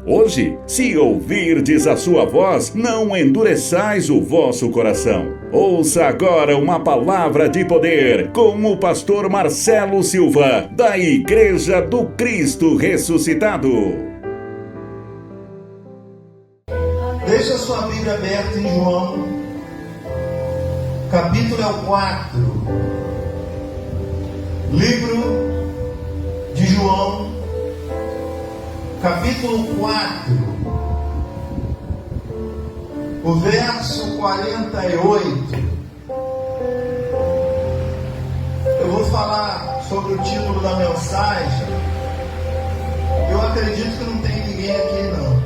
Hoje, se ouvirdes a sua voz, não endureçais o vosso coração. Ouça agora uma palavra de poder com o pastor Marcelo Silva, da Igreja do Cristo Ressuscitado. Deixa a sua Bíblia aberta em João, capítulo 4. Livro de João, capítulo 4, o verso 48. Eu vou falar sobre o título da mensagem. Eu acredito que não tem ninguém aqui não,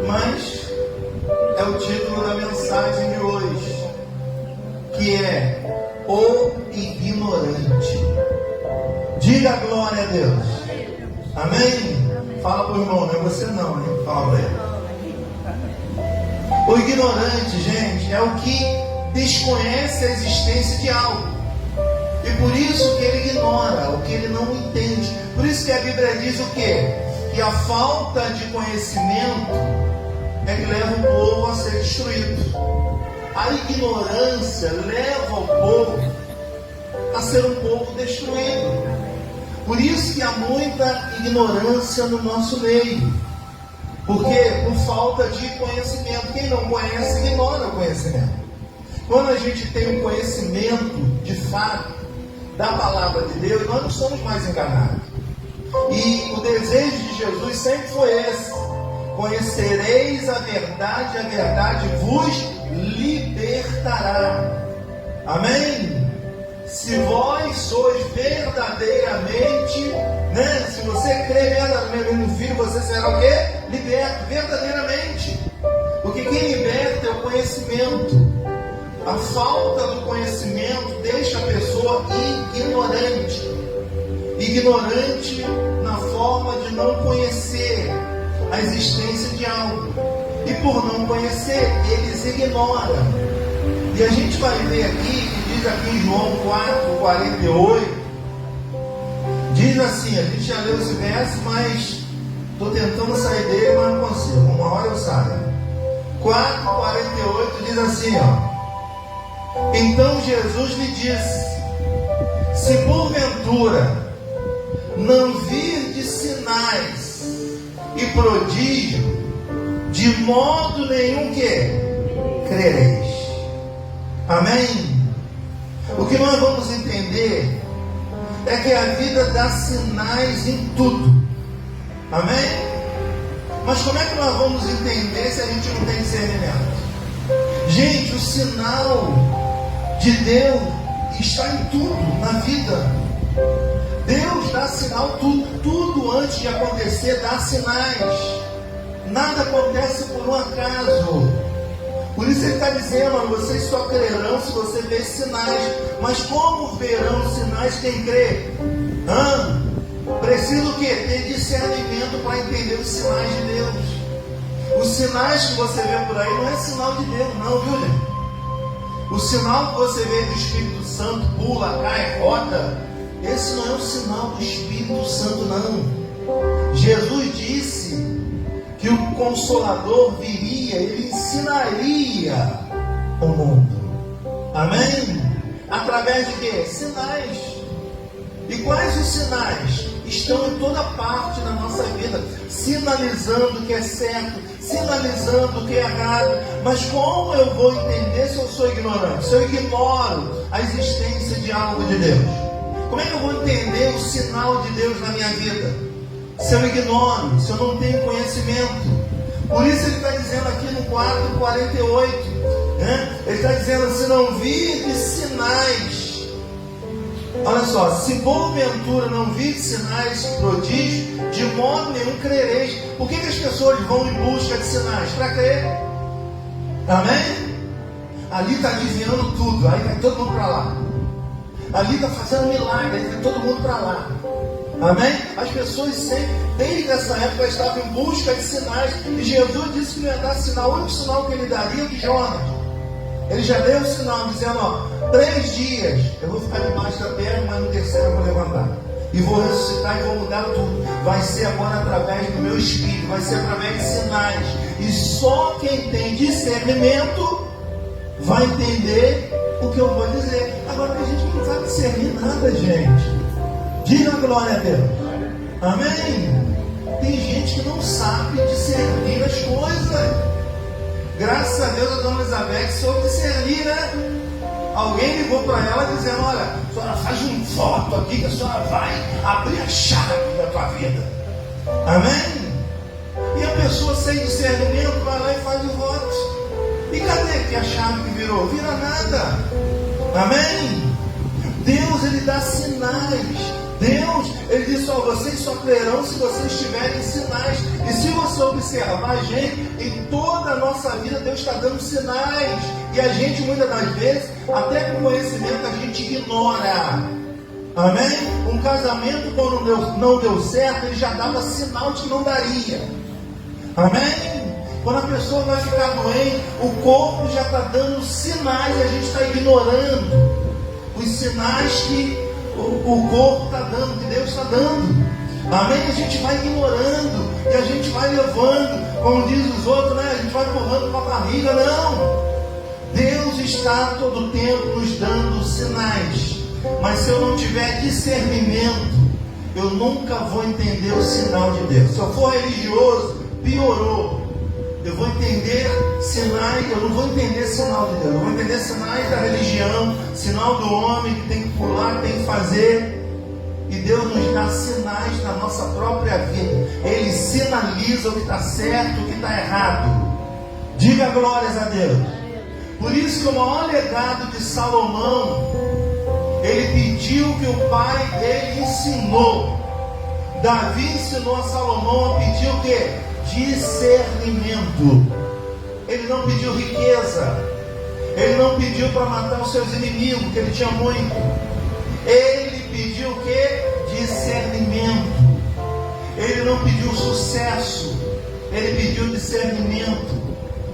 mas é o título da mensagem de hoje, que é O Ignorante. Diga glória a Deus. Amém? Fala para o irmão, não é você não, hein? Fala para ele. O ignorante, gente, é o que desconhece a existência de algo. E por isso que ele ignora, o que ele não entende. Por isso que a Bíblia diz o quê? Que a falta de conhecimento é que leva o povo a ser destruído. A ignorância leva o povo a ser um povo destruído. Por isso que há muita ignorância no nosso meio. Porque por falta de conhecimento. Quem não conhece, ignora o conhecimento. Quando a gente tem um conhecimento de fato da palavra de Deus, nós não somos mais enganados. E o desejo de Jesus sempre foi esse: conhecereis a verdade vos libertará. Amém? Se vós sois verdadeiramente, se você crê verdadeiramente no Filho, você será o quê? Liberto, verdadeiramente. Porque quem liberta é o conhecimento. A falta do conhecimento deixa a pessoa ignorante. Ignorante na forma de não conhecer a existência de algo. E por não conhecer, eles ignoram. E a gente vai ver aqui, que diz aqui em João 4, 48, diz assim, a gente já leu esse verso, mas estou tentando sair dele, mas não consigo. Uma hora eu saio. 4, 48 diz assim, ó. Então Jesus lhe disse: se porventura não virdes sinais e prodígio, de modo nenhum que crereis. Amém? O que nós vamos entender é que a vida dá sinais em tudo. Amém? Mas como é que nós vamos entender se a gente não tem discernimento? Gente, o sinal de Deus está em tudo na vida. Deus dá sinal, tudo antes de acontecer dá sinais. Nada acontece por um acaso. Por isso ele está dizendo: vocês só crerão se você ver sinais. Mas como verão sinais quem crê? Precisa o quê? Ter discernimento para entender os sinais de Deus. Os sinais que você vê por aí não é sinal de Deus não, viu gente? O sinal que você vê do Espírito Santo, pula, cai, roda, esse não é o sinal do Espírito Santo não. Jesus disse que o Consolador viria, ele ensinaria o mundo. Amém? Através de quê? Sinais. E quais os sinais? Estão em toda parte da nossa vida, sinalizando o que é certo, sinalizando o que é errado. Mas como eu vou entender se eu sou ignorante? Se eu ignoro a existência de algo de Deus? Como é que eu vou entender o sinal de Deus na minha vida? Se eu ignoro, se eu não tenho conhecimento. Por isso ele está dizendo aqui no 4:48, ele está dizendo: se não virdes sinais, olha só, se porventura não virdes sinais e prodígios, de modo nenhum crereis. Por que as pessoas vão em busca de sinais? Para crer. Amém? Ali está desviando tudo, aí vai todo mundo para lá. Ali está fazendo milagre, aí vai todo mundo para lá. Amém? As pessoas sempre, desde essa época, estavam em busca de sinais. E Jesus disse que não ia dar sinal. O único sinal que ele daria é de Jonas. Ele já deu um sinal, dizendo: 3 dias eu vou ficar debaixo da terra, mas no terceiro eu vou levantar. e vou ressuscitar e vou mudar tudo. Vai ser agora através do meu Espírito, vai ser através de sinais. E só quem tem discernimento vai entender o que eu vou dizer. Agora a gente não sabe discernir nada, gente. Diga glória a Deus. Amém? Tem gente que não sabe discernir as coisas. Graças a Deus a dona Elizabeth soube discernir, né? Alguém ligou para ela dizendo: olha, a senhora faz um voto aqui que a senhora vai abrir a chave da tua vida. Amém? E a pessoa sem discernimento vai lá e faz o voto. E cadê que a chave que virou? Vira nada. Amém? Deus, Ele dá sinais. Deus, Ele diz: ó, vocês só crerão se vocês tiverem sinais. E se você observar, gente, em toda a nossa vida Deus está dando sinais. E a gente, muitas das vezes, até com conhecimento, a gente ignora. Amém? Um casamento, quando não deu certo, ele já dava sinal de que não daria. Amém? Quando a pessoa vai ficar doente, o corpo já está dando sinais e a gente está ignorando os sinais que o corpo está dando, que Deus está dando. Amém? A gente vai ignorando e a gente vai levando, como diz os outros, né? A gente vai empurrando com a barriga. Não! Deus está todo o tempo nos dando sinais. Mas se eu não tiver discernimento, eu nunca vou entender o sinal de Deus. Se eu for religioso, piorou. Eu vou entender sinais, eu não vou entender sinal de Deus, eu vou entender sinais da religião, sinal do homem que tem que pular, que tem que fazer. E Deus nos dá sinais na nossa própria vida. Ele sinaliza o que está certo, o que está errado. Diga glórias a Deus. Por isso que o maior legado de Salomão, ele pediu que o pai dele ensinou. Davi ensinou a Salomão a pedir o quê? Discernimento. Ele não pediu riqueza. Ele não pediu para matar os seus inimigos, que ele tinha muito. Ele pediu o quê? Discernimento. Ele não pediu sucesso. Ele pediu discernimento.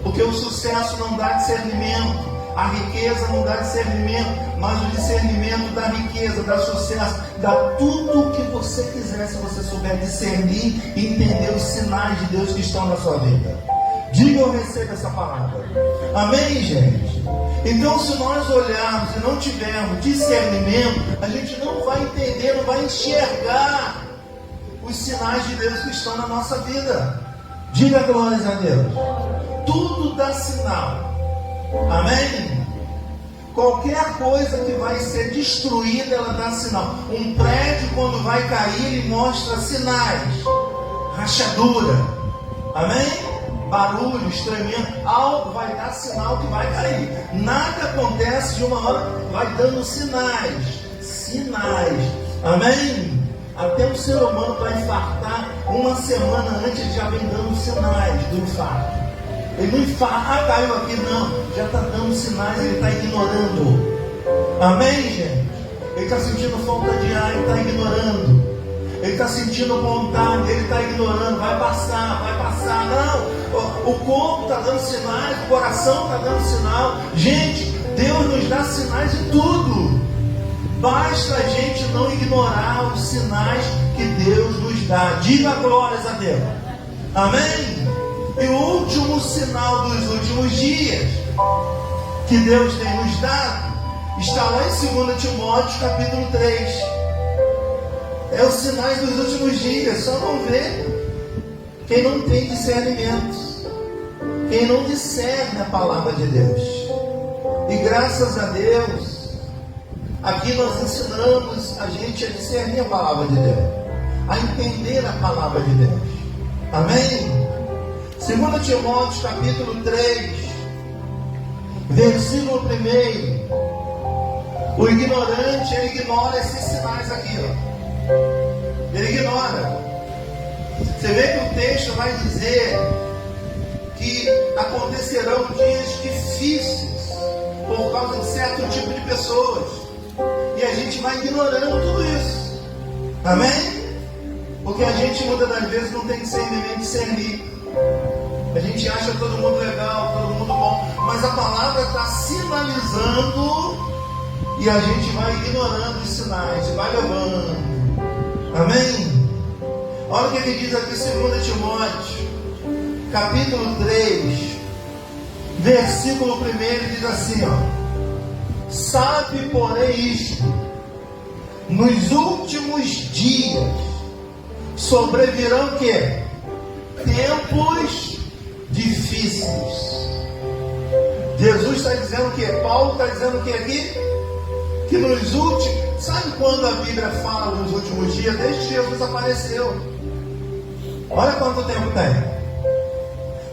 Porque o sucesso não dá discernimento, a riqueza não dá discernimento, mas o discernimento dá riqueza, dá sucesso, dá tudo o que você quiser, se você souber discernir e entender os sinais de Deus que estão na sua vida. Diga ou receba essa palavra. Amém, gente? Então, se nós olharmos e não tivermos discernimento, a gente não vai entender, não vai enxergar os sinais de Deus que estão na nossa vida. Diga glórias a Deus. Tudo dá sinal. Amém? Qualquer coisa que vai ser destruída, ela dá sinal. Um prédio, quando vai cair, ele mostra sinais. Rachadura. Amém? Barulho, estranhamento. Algo vai dar sinal que vai cair. Nada acontece de uma hora, vai dando sinais. Sinais. Amém? Até o ser humano para infartar, uma semana antes ele já vem dando sinais do infarto. Ele não infarta, caiu aqui, não. Já está dando sinais, ele está ignorando. Amém, gente? Ele está sentindo falta de ar, ele está ignorando. Ele está sentindo vontade, ele está ignorando. Vai passar. Não, o corpo está dando sinais, o coração está dando sinal. Gente, Deus nos dá sinais em tudo. Basta a gente não ignorar os sinais que Deus nos dá. Diga glórias a Deus. Amém? E o último sinal dos últimos dias que Deus tem nos dado está lá em 2 Timóteo capítulo 3. É os sinais dos últimos dias. Só não vê quem não tem discernimento, quem não discerne a palavra de Deus. E graças a Deus, aqui nós ensinamos a gente a discernir a palavra de Deus, a entender a palavra de Deus. Amém? 2 Timóteo capítulo 3, versículo 1. O ignorante, ele ignora esses sinais aqui, ó. Ele ignora. Você vê que o texto vai dizer que acontecerão dias difíceis por causa de certo tipo de pessoas. E a gente vai ignorando tudo isso. Amém? Porque a gente muitas das vezes não tem discernimento de discernir. A gente acha todo mundo legal, todo mundo bom, mas a palavra está sinalizando e a gente vai ignorando os sinais, vai levando. Amém? Olha o que ele diz aqui, 2 Timóteo, capítulo 3, versículo 1, ele diz assim, ó: sabe, porém, isto, nos últimos dias sobrevirão o quê? Tempos difíceis. Jesus está dizendo o quê? Paulo está dizendo o quê aqui? Que nos últimos... Sabe quando a Bíblia fala nos últimos dias? Desde que Jesus apareceu. Olha quanto tempo tem.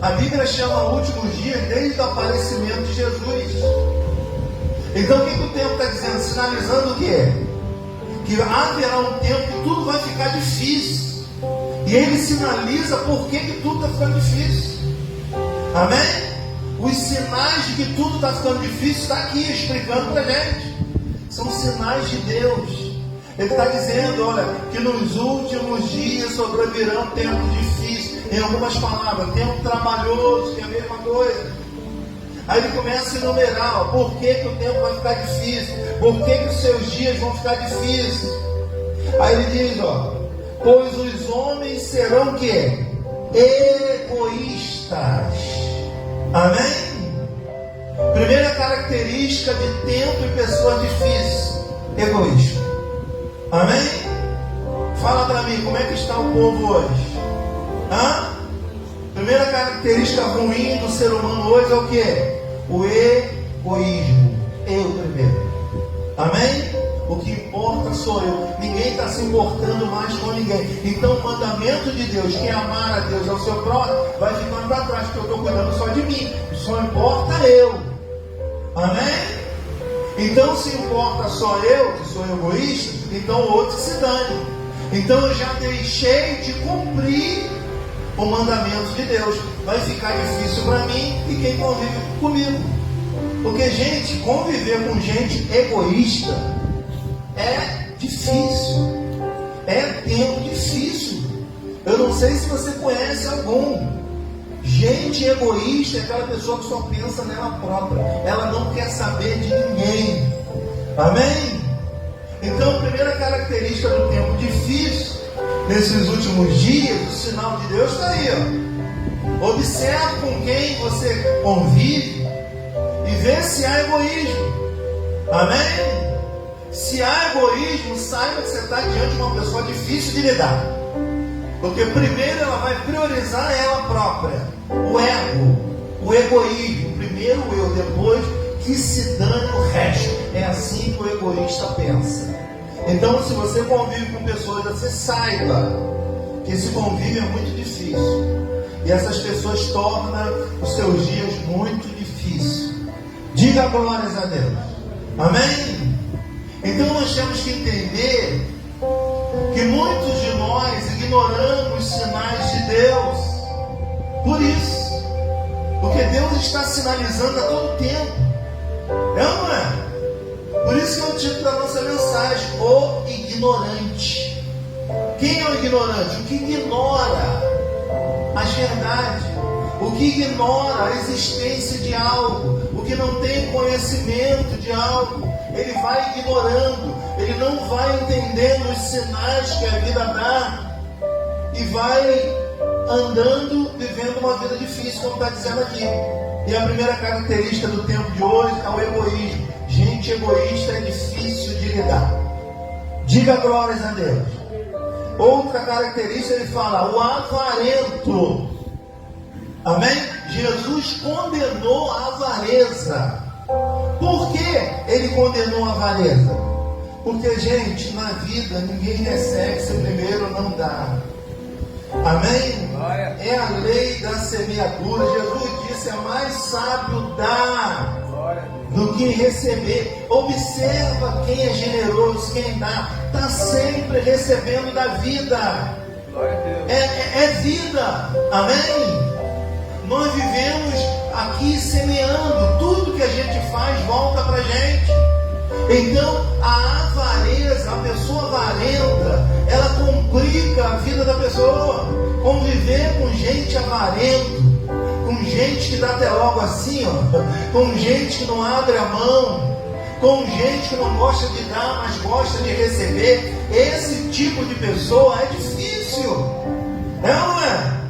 A Bíblia chama últimos dias desde o aparecimento de Jesus. Então o que o tempo está dizendo? Sinalizando o quê? Que haverá um tempo que tudo vai ficar difícil. E ele sinaliza por que tudo está ficando difícil. Amém? Os sinais de que tudo está ficando difícil está aqui explicando para a gente. São sinais de Deus. Ele está dizendo, olha, que nos últimos dias sobrevirão tempos difíceis. Em algumas palavras, tempo trabalhoso, que é a mesma coisa. Aí ele começa a enumerar, ó, por que o tempo vai ficar difícil, por que os seus dias vão ficar difíceis. Aí ele diz, ó: pois os homens serão o quê? Egoístas. Amém? Primeira característica de tempo e pessoa difícil: egoísmo. Amém? Fala para mim, como é que está o povo hoje? Primeira característica ruim do ser humano hoje é o quê? O egoísmo. Eu primeiro. Amém? O que importa sou eu. Ninguém está se importando mais com ninguém. Então o mandamento de Deus, que é amar a Deus ao seu próximo, vai ficando para trás, porque eu estou cuidando só de mim. Só importa eu. Amém? Então se importa só eu, que sou egoísta, então o outro se dane. Então eu já deixei de cumprir o mandamento de Deus. Vai ficar difícil para mim e quem convive comigo. Porque, gente, conviver com gente egoísta é difícil. É tempo difícil. Eu não sei se você conhece algum. Gente egoísta é aquela pessoa que só pensa nela própria. Ela não quer saber de ninguém. Amém? Então, a primeira característica do tempo difícil, nesses últimos dias, o sinal de Deus está aí, ó. Observe com quem você convive e vê se há egoísmo. Amém? Se há egoísmo, saiba que você está diante de uma pessoa difícil de lidar. Porque primeiro ela vai priorizar ela própria. O ego, o egoísmo. Primeiro eu, depois que se dane o resto. É assim que o egoísta pensa. Então, se você convive com pessoas, você saiba que esse convívio é muito difícil. E essas pessoas tornam os seus dias muito difíceis. Diga glórias a Deus. Amém? Então nós temos que entender que muitos de nós ignoramos os sinais de Deus. Por isso. Porque Deus está sinalizando a todo tempo. É ou não é? Por isso que é o título da nossa mensagem: o ignorante. Quem é o ignorante? O que ignora as verdades, o que ignora a existência de algo, o que não tem conhecimento de algo. Ele vai ignorando, ele não vai entendendo os sinais que a vida dá e vai andando, vivendo uma vida difícil, como está dizendo aqui. E a primeira característica do tempo de hoje é o egoísmo. Gente egoísta é difícil de lidar. Diga glórias a Deus. Outra característica, ele fala: o avarento. Amém? Jesus condenou a avareza. Por que ele condenou a avareza? Porque, gente, na vida ninguém recebe se primeiro não dá. Amém? É a lei da semeadura. Jesus disse: é mais sábio dar do que receber. Observa quem é generoso, quem dá, está sempre recebendo da vida. É vida. Amém? Nós vivemos aqui semeando. Tudo que a gente faz volta para a gente. Então a avareza, a pessoa avarenta, ela complica a vida da pessoa. Conviver com gente avarento, com gente que dá até logo assim, ó, com gente que não abre a mão, com gente que não gosta de dar, mas gosta de receber. Esse tipo de pessoa é difícil, é ou não é?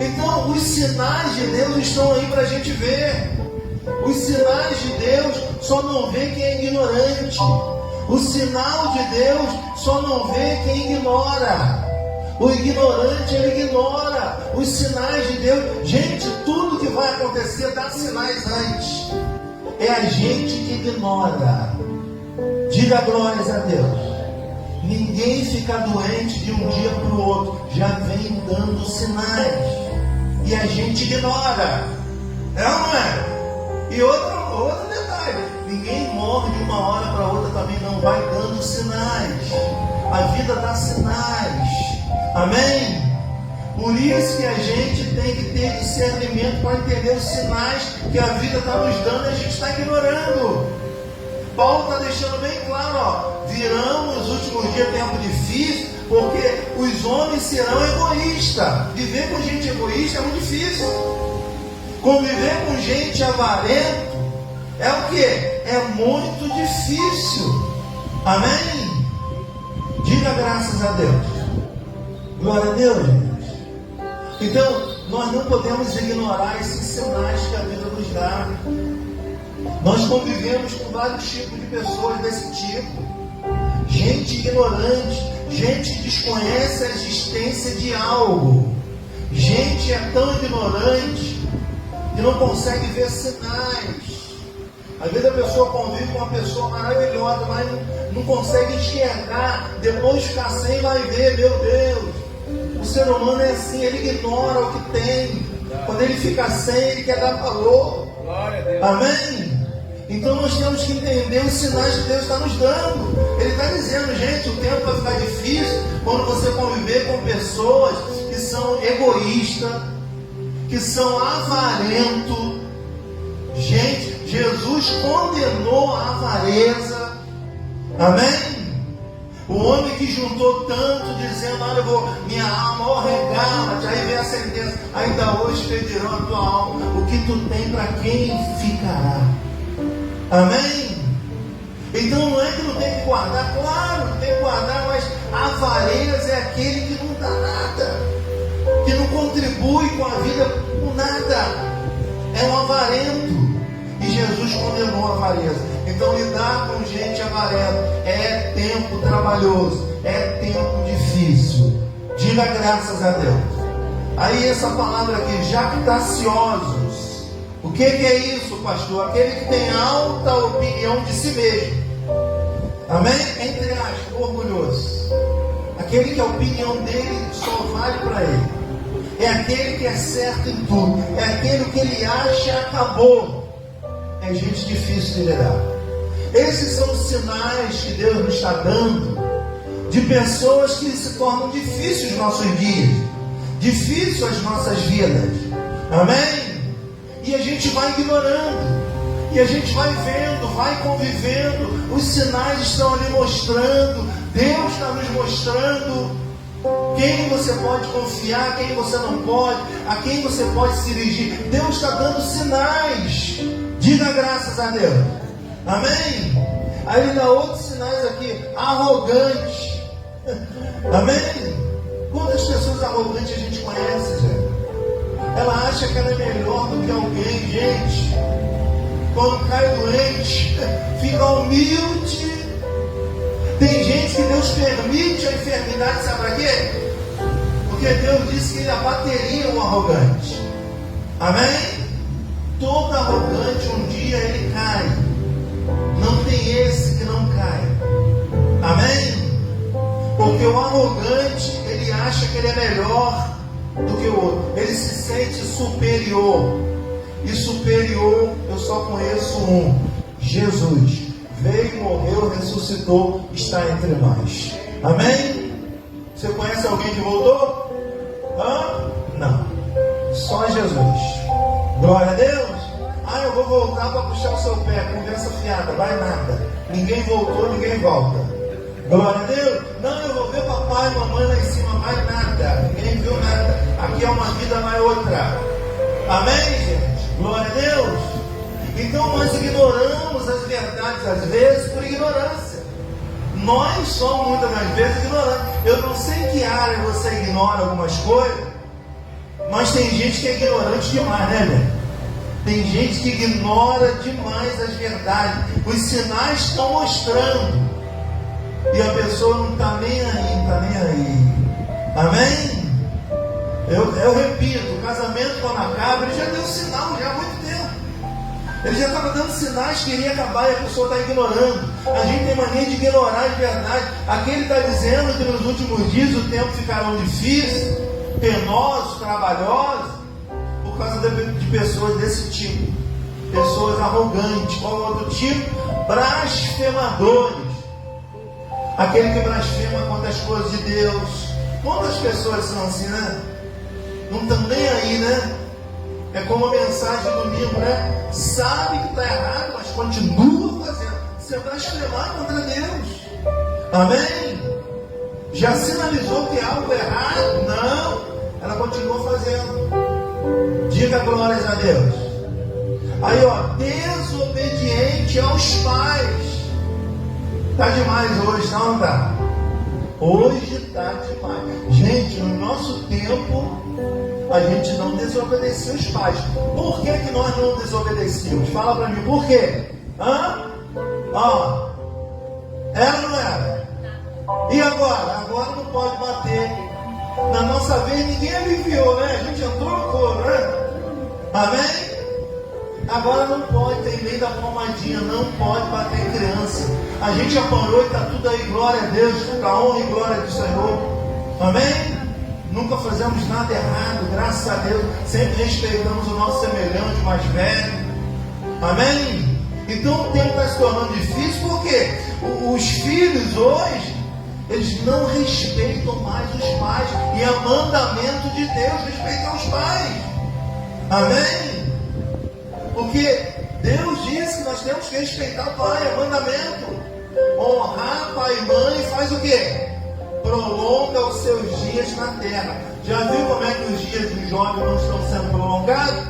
Então, os sinais de Deus estão aí para a gente ver. Os sinais de Deus só não vê quem é ignorante. O sinal de Deus só não vê quem ignora. O ignorante, ele ignora os sinais de Deus. Gente, tudo que vai acontecer dá sinais antes. É a gente que ignora. Diga glórias a Deus. Ninguém fica doente de um dia para o outro. Já vem dando sinais. E a gente ignora. É ou não é? E outro detalhe. Ninguém morre de uma hora para outra também. Não vai dando sinais. A vida dá sinais. Amém? Por isso que a gente tem que ter discernimento para entender os sinais que a vida está nos dando e a gente está ignorando. Paulo está deixando bem claro, ó, virão nos últimos dias tempo difícil, porque os homens serão egoístas. Viver com gente egoísta é muito difícil. Conviver com gente avarento é o que? É muito difícil. Amém? Diga graças a Deus. Glória a Deus, gente. Então, nós não podemos ignorar esses sinais que a vida nos dá. Nós convivemos com vários tipos de pessoas desse tipo. Gente ignorante, gente que desconhece a existência de algo. Gente é tão ignorante que não consegue ver sinais. Às vezes a pessoa convive com uma pessoa maravilhosa, mas não consegue enxergar. Depois de ficar sem, vai ver, meu Deus. O ser humano é assim, ele ignora o que tem. Quando ele fica sem, ele quer dar valor. Amém? Então nós temos que entender os sinais que Deus está nos dando. Ele está dizendo, gente, o tempo vai ficar difícil quando você conviver com pessoas que são egoístas, que são avarentos. Gente, Jesus condenou a avareza. Amém? O homem que juntou tanto, dizendo, olha, minha alma, regala-te. Aí vem a sentença, ainda hoje pedirão a tua alma. O que tu tem, para quem ficará? Amém? Então não é que não tem que guardar, claro que tem que guardar, mas avareza é aquele que não dá nada, que não contribui com a vida com nada. É um avarento. E Jesus condenou a avareza. Então lidar com gente avarenta é tempo trabalhoso, é tempo difícil. Diga graças a Deus. Aí essa palavra aqui, jactaciosos. O que é isso, pastor? Aquele que tem alta opinião de si mesmo. Amém? Entre aspas, orgulhoso. Aquele que a opinião dele só vale para ele. É aquele que é certo em tudo. É aquele que ele acha acabou. É gente difícil de lidar. Esses são os sinais que Deus nos está dando de pessoas que se tornam difíceis nos nossos dias, difíceis as nossas vidas. Amém? E a gente vai ignorando, e a gente vai vendo, vai convivendo. Os sinais estão ali mostrando. Deus está nos mostrando quem você pode confiar, quem você não pode, a quem você pode se dirigir. Deus está dando sinais. Diga graças a Deus. Amém? Aí ele dá outros sinais aqui. Arrogante. Amém? Quantas pessoas arrogantes a gente conhece, gente? Ela acha que ela é melhor do que alguém, gente. Quando cai doente, fica humilde. Tem gente que Deus permite a enfermidade, sabe para quê? Porque Deus disse que ele abateria o arrogante. Amém? Todo arrogante um dia ele cai. Não tem esse que não cai. Amém? Porque o arrogante, ele acha que ele é melhor do que o outro. Ele se sente superior. E superior, eu só conheço um: Jesus. Veio, morreu, ressuscitou, está entre nós. Amém? Você conhece alguém que voltou? Hã? Não. Só Jesus. Glória a Deus. Ah, eu vou voltar para puxar o seu pé. Conversa fiada, vai nada. Ninguém voltou, ninguém volta. Glória a Deus. Não, eu vou ver papai e mamãe lá em cima, vai nada. Ninguém viu nada. Aqui é uma vida, não é outra. Amém, gente? Glória a Deus. Então nós ignoramos as verdades às vezes por ignorância. Nós somos muitas das vezes ignorantes. Eu não sei em que área você ignora algumas coisas, mas tem gente que é ignorante demais, né, velho? Tem gente que ignora demais as verdades. Os sinais estão mostrando. E a pessoa não está nem aí, não está nem aí. Amém? Eu repito, o casamento quando acaba, ele já deu sinal já há muito tempo. Ele já estava dando sinais que iria acabar e a pessoa está ignorando. A gente tem mania de ignorar as verdades. Aqui ele está dizendo que nos últimos dias o tempo ficará difícil, penoso, trabalhoso, por causa de pessoas desse tipo. Pessoas arrogantes. Qual é o outro tipo? Blasfemadores. Aquele que blasfema contra as coisas de Deus. Quantas pessoas são assim, né? Não estão nem aí, né? É como a mensagem do domingo, né? Sabe que está errado, mas continua fazendo. Você é blasfemar contra Deus. Amém? Já sinalizou que é algo errado? Não. Ela continua fazendo. Diga glórias a Deus. Aí, ó, desobediente aos pais. Está demais hoje, não está? Hoje está demais. Gente, no nosso tempo, a gente não desobedecia os pais. Por que nós não desobedecíamos? Fala para mim, por quê? Era ou não era? E agora? Agora não pode bater. Na nossa vez, ninguém aliviou, né? A gente entrou no coro, né? Amém? Agora não pode, tem lei da palmadinha, não pode bater em criança. A gente apanhou e está tudo aí, glória a Deus, para a honra e glória do Senhor. Amém? Nunca fazemos nada errado, graças a Deus. Sempre respeitamos o nosso semelhante mais velho. Amém? Então o tempo está se tornando difícil, porque os filhos hoje, eles não respeitam mais os pais. E é mandamento de Deus respeitar os pais. Amém? Porque Deus disse que nós temos que respeitar o pai, é mandamento. Honrar pai e mãe faz o quê? Prolonga os seus dias na terra. Já viu como é que os dias dos jovens não estão sendo prolongados?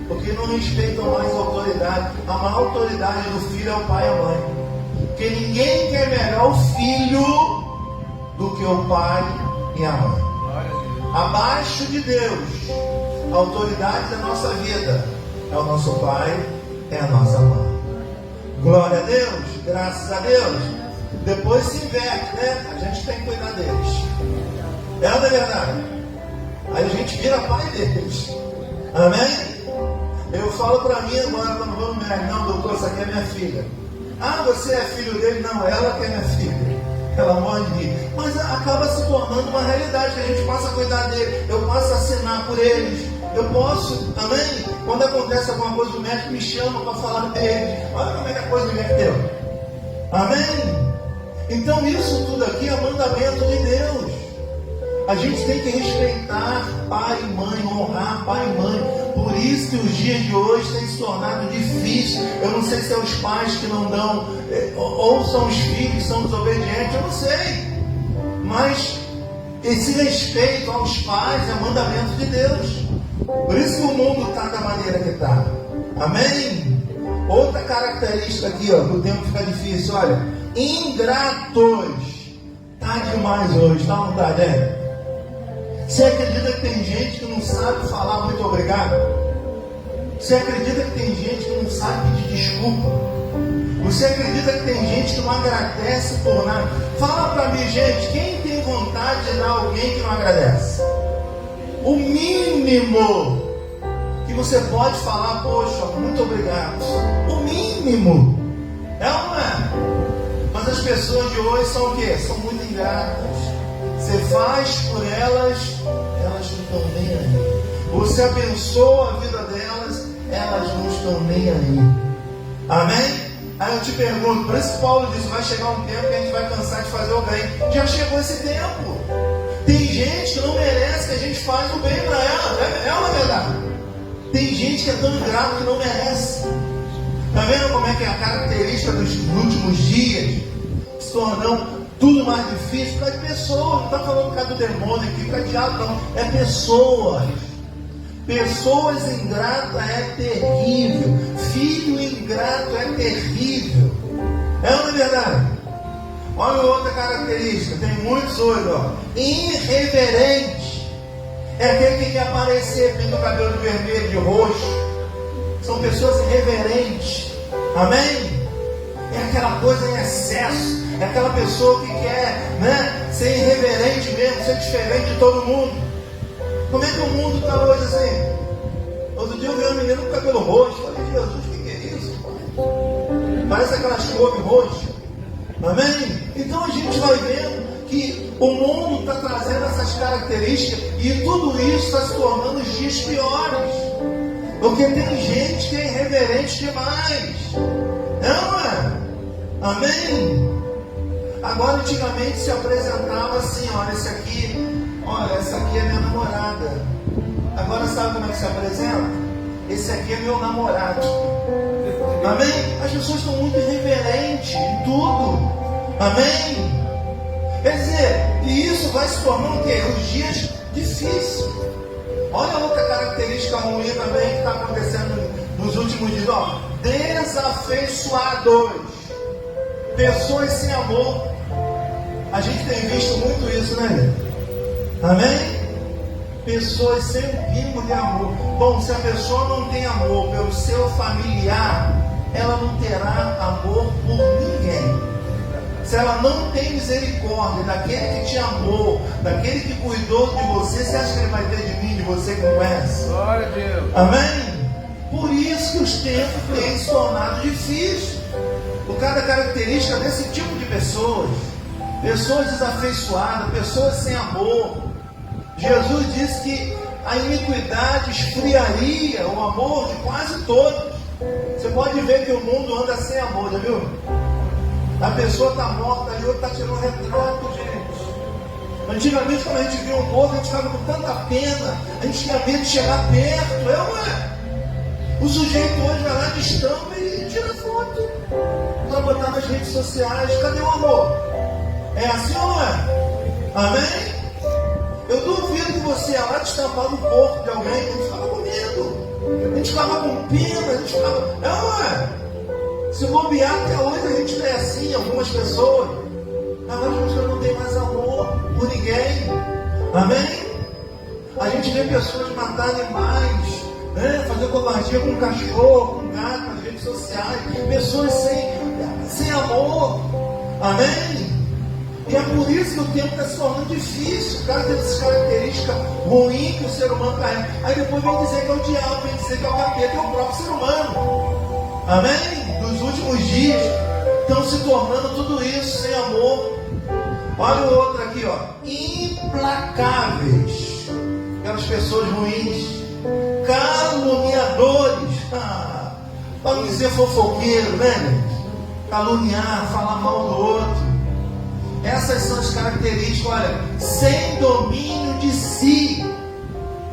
Porque não respeitam mais a autoridade. A maior autoridade do filho é o pai e a mãe. Porque ninguém quer melhor o filho do que o pai e a mãe. Abaixo de Deus, a autoridade da nossa vida é o nosso pai, é a nossa mãe. Glória a Deus, graças a Deus. Depois se inverte, né? A gente tem que cuidar deles. É ou não é verdade? Aí a gente vira pai deles. Amém? Eu falo para mim agora, quando vou no médico, não, doutor, essa aqui é minha filha. Ah, você é filho dele? Não, ela que é minha filha. Ela morre de mim. Mas acaba se tornando uma realidade, que a gente passa a cuidar dele. Eu passo a assinar por eles. Eu posso, amém? Quando acontece alguma coisa, o médico me chama para falar dele. Olha como é que a coisa me meteu. Amém? Então isso tudo aqui é mandamento de Deus. A gente tem que respeitar pai e mãe, honrar pai e mãe. Por isso que os dias de hoje têm se tornado difíceis. Eu não sei se é os pais que não dão, ou são os filhos que são desobedientes, eu não sei. Mas esse respeito aos pais é mandamento de Deus. Por isso que o mundo está da maneira que está. Amém? Outra característica aqui, ó, que o tempo fica difícil, olha. Ingratos. Está demais hoje, tá ou não está, né? Você acredita que tem gente que não sabe falar muito obrigado? Você acredita que tem gente que não sabe pedir desculpa? Você acredita que tem gente que não agradece por nada? Fala para mim, gente, quem tem vontade de dar alguém que não agradece? O mínimo que você pode falar, poxa, muito obrigado. O mínimo. É ou não é? Mas as pessoas de hoje são o quê? São muito ingratas. Você faz por elas, elas não estão nem aí. Você abençoa a vida delas, elas não estão nem aí. Amém? Aí eu te pergunto, por isso que Paulo disse, vai chegar um tempo que a gente vai cansar de fazer o bem. Já chegou esse tempo. Tem gente que não merece que a gente faça o bem para ela. É uma verdade. Tem gente que é tão ingrato que não merece. Está vendo como é que é a característica dos últimos dias? Se tornam tudo mais difícil por causa de pessoas. Não está falando por causa do demônio aqui, por causa de diabo, não. É pessoas. Pessoas ingratas é terrível. Filho ingrato é terrível. É ou não é verdade? Olha outra característica, tem muitos hoje, ó. Irreverente. É aquele que quer aparecer, pinta o cabelo de vermelho, de roxo. São pessoas irreverentes. Amém? É aquela coisa em excesso. É aquela pessoa que quer, ser irreverente mesmo, ser diferente de todo mundo. Como é que o mundo está hoje assim? Outro dia eu vi uma menina com cabelo roxo. Falei, Jesus, o que é isso? Parece aquelas couves roxas. Amém? Então a gente vai vendo que o mundo está trazendo essas características e tudo isso está se tornando os dias piores. Porque tem gente que é irreverente demais. Não é? Amém? Agora antigamente se apresentava assim, olha, essa aqui é minha namorada. Agora sabe como é que se apresenta? Esse aqui é meu namorado. Amém? As pessoas estão muito irreverentes em tudo. Amém? Quer dizer, e isso vai se tornando o quê? Os dias difíceis. Olha outra característica ruim também que está acontecendo nos últimos dias. Ó, desafeiçoados. Pessoas sem amor. A gente tem visto muito isso, né? Amém? Pessoas sem um pingo de amor. Bom, se a pessoa não tem amor pelo seu familiar, ela não terá amor por ninguém. Se ela não tem misericórdia daquele que te amou, daquele que cuidou de você, você acha que ele vai ter de mim, de você que não conhece? Glória a Deus. Amém? Por isso que os tempos têm se tornado difíceis. Por cada característica desse tipo de pessoas. Pessoas desafeiçoadas, pessoas sem amor. Jesus disse que a iniquidade esfriaria o amor de quase todos. Você pode ver que o mundo anda sem amor, já viu? A pessoa está morta e outra está tirando retrato, gente. Antigamente, quando a gente via um morto, a gente ficava com tanta pena, a gente tinha medo de chegar perto, O sujeito hoje vai lá de estampa e tira foto para botar nas redes sociais. Cadê o amor? É assim ou não é? Amém? Eu duvido que você ia lá destampar no corpo de alguém, a gente ficava com medo, a gente ficava com pena, a gente ficava. Não é? Se bobear até hoje a gente é assim, algumas pessoas. Agora as pessoas não têm mais amor por ninguém. Amém? A gente vê pessoas matar animais, fazer covardia com um cachorro, com um gato nas redes sociais. Pessoas sem amor. Amém? E é por isso que o tempo está se tornando difícil. O cara tem essas características ruins que o ser humano carrega. Aí depois vem dizer que é o diabo, vem dizer que é o capeta, é o próprio ser humano. Amém? Nos últimos dias estão se tornando tudo isso sem amor. Olha o outro aqui, ó. Implacáveis. Aquelas pessoas ruins. Caluniadores. Para não dizer fofoqueiro, né? Caluniar, falar mal do outro. Essas são as características, olha, sem domínio de si.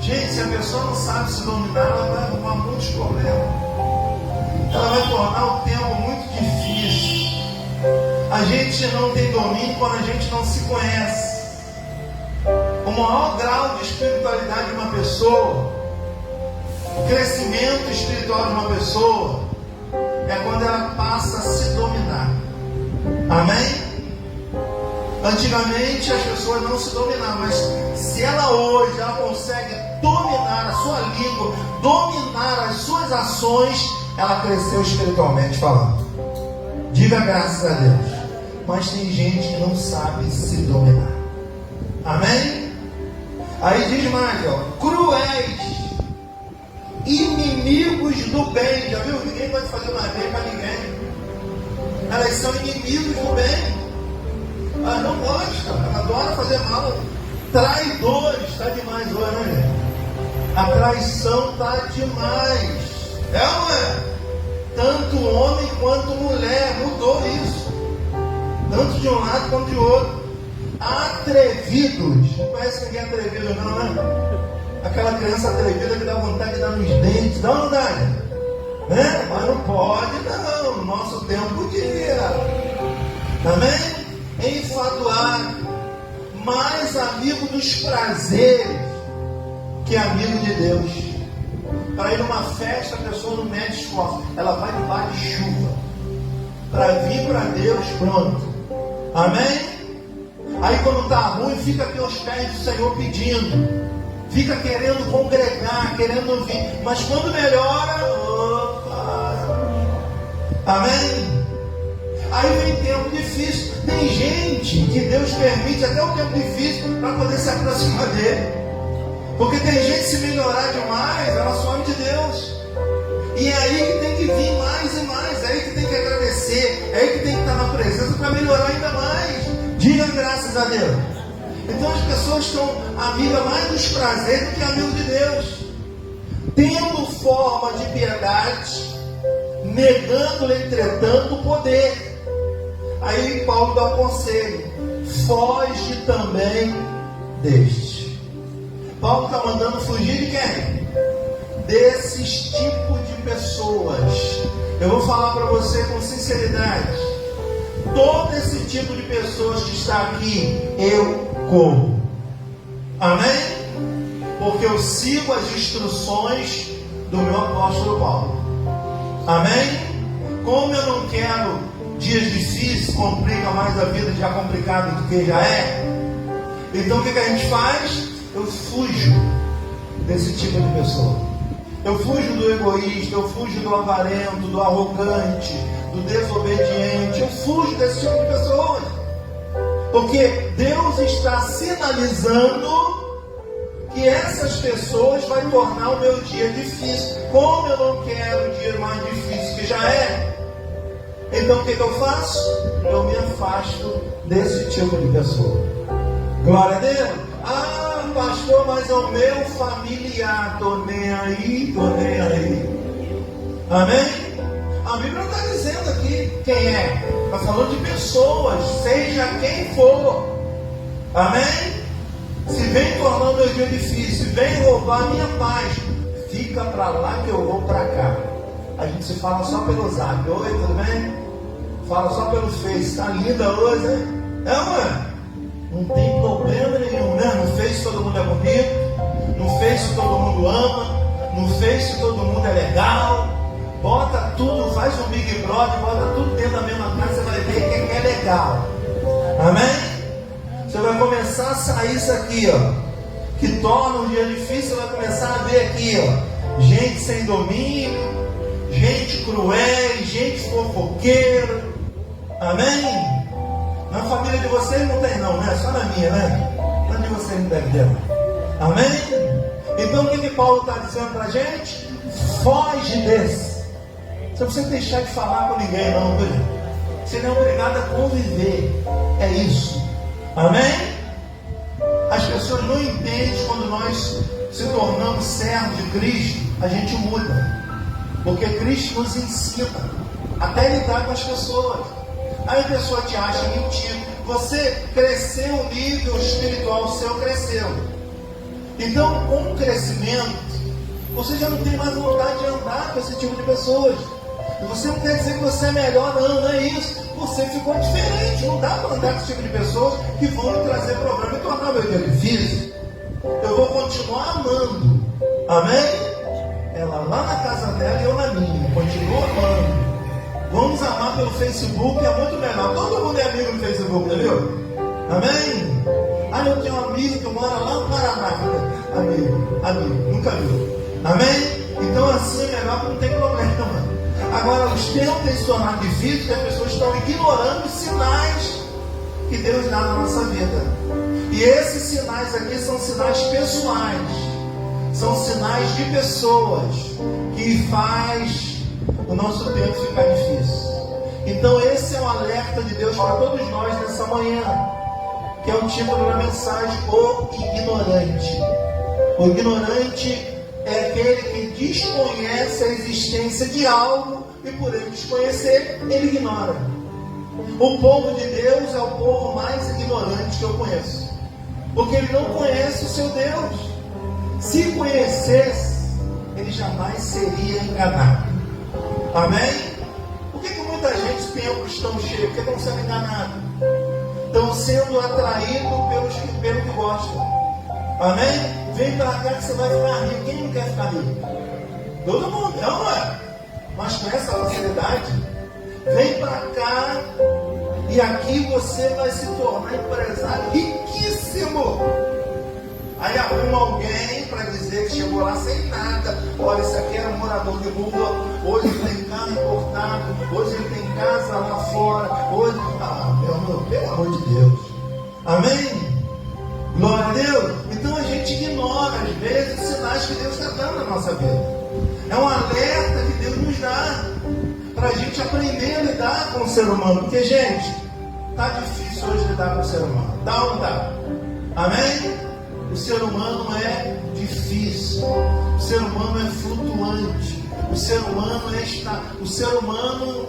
Gente, se a pessoa não sabe se dominar, ela vai arrumar muitos problemas. Ela vai tornar o tempo muito difícil. A gente não tem domínio quando a gente não se conhece. O maior grau de espiritualidade de uma pessoa, o crescimento espiritual de uma pessoa, é quando ela passa a se dominar. Amém? Antigamente as pessoas não se dominavam, mas se ela hoje consegue dominar a sua língua, dominar as suas ações, ela cresceu espiritualmente falando. Diga graças a Deus. Mas tem gente que não sabe se dominar. Amém? Aí diz mais, cruéis, inimigos do bem. Já viu? Ninguém pode fazer mais bem para ninguém. Elas são inimigos do bem. Elas não gostam, elas adoram fazer mal. Traidores, está demais hoje, né, gente? A traição está demais. É ou não é? Tanto homem quanto mulher, mudou isso. Tanto de um lado quanto de outro. Atrevidos. Não conhece ninguém atrevido não, né? Aquela criança atrevida que dá vontade de dar nos dentes. Dá vontade, né? Mas não pode não. No nosso tempo podia. Amém? Enfadoado, mais amigo dos prazeres que amigo de Deus. Para ir numa festa, a pessoa não mede esforço. Ela vai debaixo de chuva. Para vir para Deus, pronto. Amém? Aí quando está ruim, fica aqui aos pés do Senhor pedindo. Fica querendo congregar, querendo ouvir. Mas quando melhora, opa! Amém? Aí vem tempo difícil. Tem gente que Deus permite até o tempo difícil para poder se aproximar dele. Porque tem gente que se melhorar demais, ela some de Deus. E é aí que tem que vir mais e mais. É aí que tem que agradecer. É aí que tem que estar na presença para melhorar ainda mais. Diga graças a Deus. Então as pessoas estão amigas mais dos prazeres do que amigos de Deus. Tendo forma de piedade, negando, entretanto, o poder. Aí Paulo dá um conselho: foge também deste. Paulo está mandando fugir de quem? Desses tipos de pessoas. Eu vou falar para você com sinceridade: todo esse tipo de pessoas que está aqui, eu corro. Amém? Porque eu sigo as instruções do meu apóstolo Paulo. Amém? Como eu não quero dias difíceis, complica mais a vida, já complicado do que já é. Então o que a gente faz? Eu fujo desse tipo de pessoa. Eu fujo do egoísta, eu fujo do avarento, do arrogante, do desobediente. Eu fujo desse tipo de pessoas. Porque Deus está sinalizando que essas pessoas vai tornar o meu dia difícil. Como eu não quero um dia mais difícil que já é, então o que eu faço? Eu me afasto desse tipo de pessoa. Glória a Deus. Ah, pastor, mas é o meu familiar. Tô nem aí, tô nem aí. Amém? A Bíblia não está dizendo aqui quem é. Está falando de pessoas, seja quem for. Amém? Se vem tornar o meu dia difícil, vem roubar a minha paz, fica para lá que eu vou para cá. A gente se fala só pelo zap. Oi, tudo bem? Fala só pelo Face. Está linda hoje, hein? É, mãe? Não tem problema nenhum, né? No Face todo mundo é bonito, no Face todo mundo ama, no Face todo mundo é legal. Bota tudo, faz um Big Brother, bota tudo dentro da mesma casa, você vai ver que é legal. Amém? Você vai começar a sair isso aqui, ó, que torna um dia difícil. Você vai começar a ver aqui, ó, gente sem domínio, gente cruel, gente fofoqueira. Amém? Na família de vocês não tem não, né? Só na minha, né? Na de vocês não deve ter. Amém? Então o que Paulo está dizendo para a gente? Foge desse. Você não precisa deixar de falar com ninguém não, viu? Você não é obrigado a conviver. É isso. Amém? As pessoas não entendem quando nós se tornamos servos de Cristo, a gente muda. Porque Cristo nos ensina até lidar com as pessoas. Aí a pessoa te acha mentira. Você cresceu, o nível espiritual seu cresceu. Então, com o crescimento, você já não tem mais vontade de andar com esse tipo de pessoas. E você não quer dizer que você é melhor, não é isso. Você ficou diferente. Não dá para andar com esse tipo de pessoas que vão me trazer problema e tornar meu dia difícil. Eu vou continuar amando. Amém? Ela lá na casa dela e eu na minha. Continua amando. Vamos amar pelo Facebook, é muito melhor. Todo mundo é amigo no Facebook, entendeu? Amém? Ah, eu tenho um amigo que mora lá no Paraná. Amigo, nunca viu. Amém? Então assim é melhor, que não tem problema. Agora, os tempos têm se tornado difíceis, que as pessoas estão ignorando os sinais que Deus dá na nossa vida. E esses sinais aqui são sinais pessoais. São sinais de pessoas que faz o nosso tempo ficar difícil. Então esse é um alerta de Deus para todos nós nessa manhã, que é o título da mensagem: o ignorante. O ignorante é aquele que desconhece a existência de algo e por ele desconhecer, ele ignora. O povo de Deus é o povo mais ignorante que eu conheço, porque ele não conhece o seu Deus. Se conhecesse, ele jamais seria enganado. Amém? Por que muita gente, os templos estão cheios? Porque estão sendo enganados. Estão sendo atraídos pelo que gostam. Amém? Vem para cá que você vai ficar rico. Quem não quer ficar rico? Todo mundo, não é? Mas com essa facilidade, vem para cá e aqui você vai se tornar empresário riquíssimo. Aí arruma alguém para dizer que chegou lá sem nada. Olha, esse aqui era um morador de rua, hoje ele tem carro importado, hoje ele tem casa lá fora, hoje... meu amor, pelo amor de Deus. Amém? Glória a Deus. Então a gente ignora às vezes os sinais que Deus está dando na nossa vida. É um alerta que Deus nos dá para a gente aprender a lidar com o ser humano. Porque, gente, está difícil hoje lidar com o ser humano. Dá ou não dá? Amém? O ser humano é difícil. O ser humano é flutuante. O ser humano o ser humano,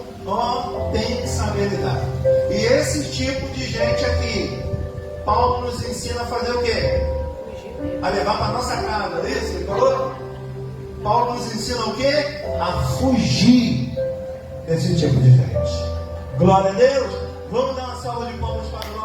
tem que saber lidar. E esse tipo de gente aqui, Paulo nos ensina a fazer o quê? A levar para a nossa casa, é isso que ele falou? Paulo nos ensina o quê? A fugir desse tipo de gente. Glória a Deus. Vamos dar uma salva de palmas para o